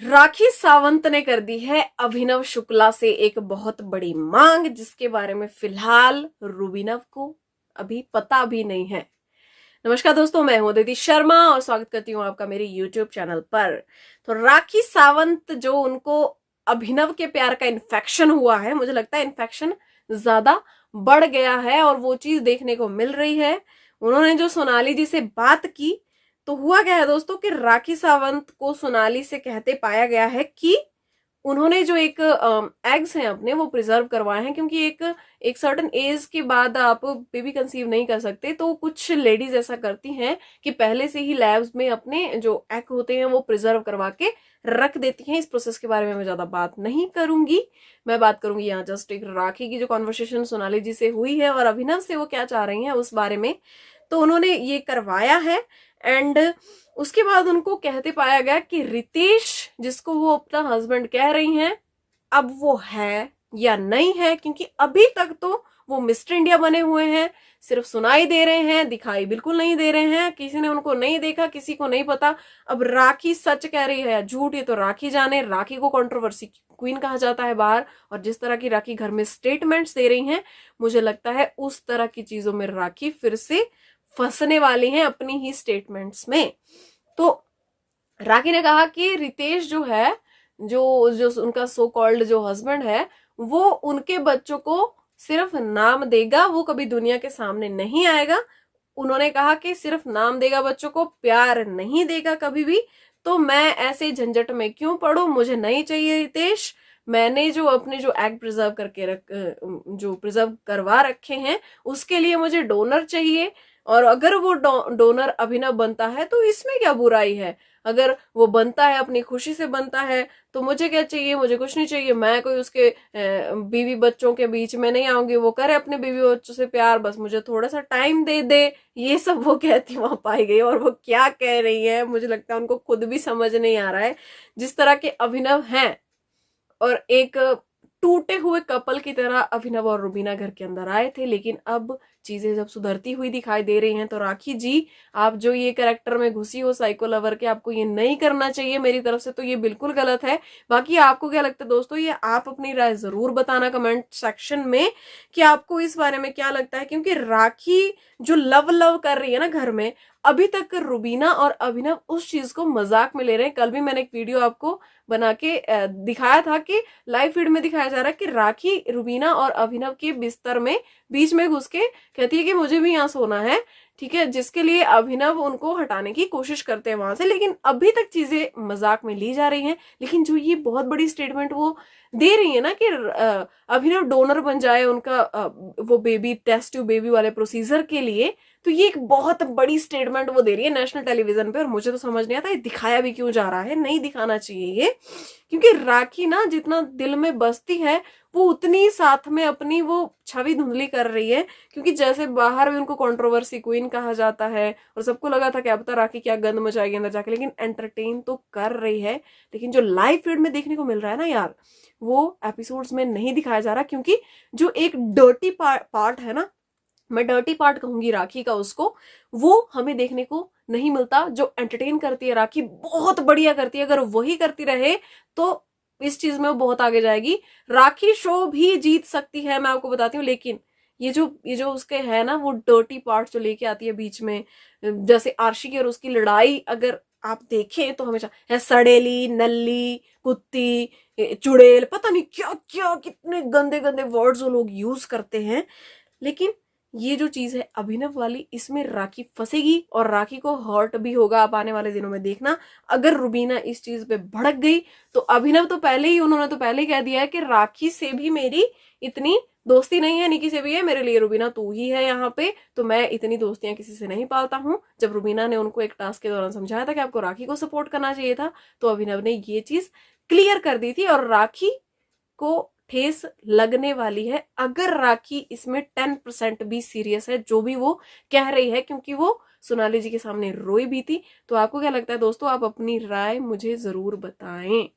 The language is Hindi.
राखी सावंत ने कर दी है अभिनव शुक्ला से एक बहुत बड़ी मांग, जिसके बारे में फिलहाल रुबीना को अभी पता भी नहीं है। नमस्कार दोस्तों, मैं हूं अदिति शर्मा और स्वागत करती हूं आपका मेरे YouTube चैनल पर। तो राखी सावंत, जो उनको अभिनव के प्यार का इन्फेक्शन हुआ है, मुझे लगता है इन्फेक्शन ज्यादा बढ़ गया है और वो चीज देखने को मिल रही है। उन्होंने जो सोनाली जी से बात की, तो हुआ क्या है दोस्तों कि राखी सावंत को सोनाली से कहते पाया गया है कि उन्होंने जो एक एग्स हैं अपने, वो प्रिजर्व करवाए हैं, क्योंकि एक सर्टेन एज के बाद आप बेबी कंसीव नहीं कर सकते। तो कुछ लेडीज ऐसा करती हैं कि पहले से ही लैब्स में अपने जो एग होते हैं वो प्रिजर्व करवा के रख देती हैं। इस प्रोसेस के बारे में मैं ज्यादा बात नहीं करूंगी। मैं बात करूंगी यहाँ जस्ट एक राखी की जो कॉन्वर्सेशन सोनाली जी से हुई है और अभिनव से वो क्या चाह रही हैं उस बारे में। तो उन्होंने ये करवाया है एंड उसके बाद उनको कहते पाया गया कि रितेश, जिसको वो अपना हस्बैंड कह रही हैं, अब वो है या नहीं है, क्योंकि अभी तक तो वो मिस्टर इंडिया बने हुए हैं, सिर्फ सुनाई दे रहे हैं, दिखाई बिल्कुल नहीं दे रहे हैं। किसी ने उनको नहीं देखा, किसी को नहीं पता। अब राखी सच कह रही है या झूठ, ये तो राखी जाने। राखी को कंट्रोवर्सी क्वीन कहा जाता है बाहर, और जिस तरह की राखी घर में स्टेटमेंट्स दे रही हैं, मुझे लगता है उस तरह की चीजों में राखी फिर से फंसने वाली हैं अपनी ही स्टेटमेंट्स में। तो राखी ने कहा कि रितेश जो है, जो जो उनका सो कॉल्ड जो हस्बैंड है, वो उनके बच्चों को सिर्फ नाम देगा, वो कभी दुनिया के सामने नहीं आएगा। उन्होंने कहा कि सिर्फ नाम देगा बच्चों को, प्यार नहीं देगा कभी भी। तो मैं ऐसे झंझट में क्यों पढूं, मुझे नहीं चाहिए रितेश। मैंने जो अपने जो एग प्रिजर्व जो प्रिजर्व करवा रखे हैं, उसके लिए मुझे डोनर चाहिए। और अगर वो डोनर अभिनव बनता है तो इसमें क्या बुराई है। अगर वो बनता है, अपनी खुशी से बनता है, तो मुझे क्या चाहिए, मुझे कुछ नहीं चाहिए। मैं कोई उसके बीवी बच्चों के बीच में नहीं आऊंगी। वो करे अपने बीवी बच्चों से प्यार, बस मुझे थोड़ा सा टाइम दे दे। ये सब वो कहती वहां पाई गई, और वो क्या कह रही है मुझे लगता है उनको खुद भी समझ नहीं आ रहा है। जिस तरह के अभिनव हैं, और एक टूटे हुए कपल की तरह अभिनव और रुबीना घर के अंदर आए थे, लेकिन अब चीजें जब सुधरती हुई दिखाई दे रही हैं, तो राखी जी, आप जो ये कैरेक्टर में घुसी हो साइको लवर के, आपको ये नहीं करना चाहिए। मेरी तरफ से तो ये बिल्कुल गलत है। बाकी आपको क्या लगता है दोस्तों, ये आप अपनी राय जरूर बताना कमेंट सेक्शन में कि आपको इस बारे में क्या लगता है। क्योंकि राखी जो लव लव कर रही है ना घर में, अभी तक रुबीना और अभिनव उस चीज को मजाक में ले रहे हैं। कल भी मैंने एक वीडियो आपको बना के दिखाया था कि लाइव फीड में दिखाया जा रहा है कि राखी रुबीना और अभिनव के बिस्तर में बीच में घुस के कहती है कि मुझे भी यहाँ सोना है, ठीक है, जिसके लिए अभिनव उनको हटाने की कोशिश करते हैं वहां से। लेकिन अभी तक चीजें मजाक में ली जा रही हैं। लेकिन जो ये बहुत बड़ी स्टेटमेंट वो दे रही है ना कि अभिनव डोनर बन जाए उनका वो बेबी टेस्ट ट्यूब बेबी वाले प्रोसीजर के लिए, तो ये एक बहुत बड़ी स्टेटमेंट वो दे रही है नेशनल टेलीविजन पे। और मुझे तो समझ नहीं आता ये दिखाया भी क्यों जा रहा है, नहीं दिखाना चाहिए ये। क्योंकि राखी ना जितना दिल में बसती है, वो उतनी साथ में अपनी वो छवि धुंधली कर रही है। क्योंकि जैसे बाहर भी उनको कंट्रोवर्सी क्वीन कहा जाता है, और सबको लगा था कि अब तक राखी क्या गंद मचाएगी अंदर जाके, लेकिन एंटरटेन तो कर रही है। लेकिन जो लाइव फीड में देखने को मिल रहा है ना यार, वो एपिसोड्स में नहीं दिखाया जा रहा। क्योंकि जो एक डर्टी पार्ट है ना, मैं डर्टी पार्ट कहूंगी राखी का उसको, वो हमें देखने को नहीं मिलता। जो एंटरटेन करती है राखी, बहुत बढ़िया करती है। अगर वही करती रहे तो इस चीज में वो बहुत आगे जाएगी। राखी शो भी जीत सकती है, मैं आपको बताती हूँ। लेकिन ये जो उसके है ना, वो डर्टी पार्ट जो लेके आती है बीच में, जैसे आर्शी की और उसकी लड़ाई अगर आप देखें तो हमेशा है सड़ेली, नल्ली, कुत्ती, चुड़ैल, पता नहीं क्या क्या कितने गंदे गंदे वर्ड्स वो लोग यूज करते हैं। लेकिन ये जो चीज है अभिनव वाली, इसमें राखी फंसेगी और राखी को हर्ट भी होगा। आप आने वाले दिनों में देखना, अगर रुबीना इस चीज पे भड़क गई तो अभिनव तो उन्होंने तो पहले ही कह दिया है कि राखी से भी मेरी इतनी दोस्ती नहीं है, निकी से भी है, मेरे लिए रुबीना तू ही है यहाँ पे, तो मैं इतनी दोस्तियां किसी से नहीं पालता हूँ। जब रुबीना ने उनको एक टास्क के दौरान समझाया था कि आपको राखी को सपोर्ट करना चाहिए था, तो अभिनव ने ये चीज क्लियर कर दी थी। और राखी को ठेस लगने वाली है अगर राखी इसमें 10% भी सीरियस है जो भी वो कह रही है, क्योंकि वो सोनाली जी के सामने रोई भी थी। तो आपको क्या लगता है दोस्तों, आप अपनी राय मुझे जरूर बताएं।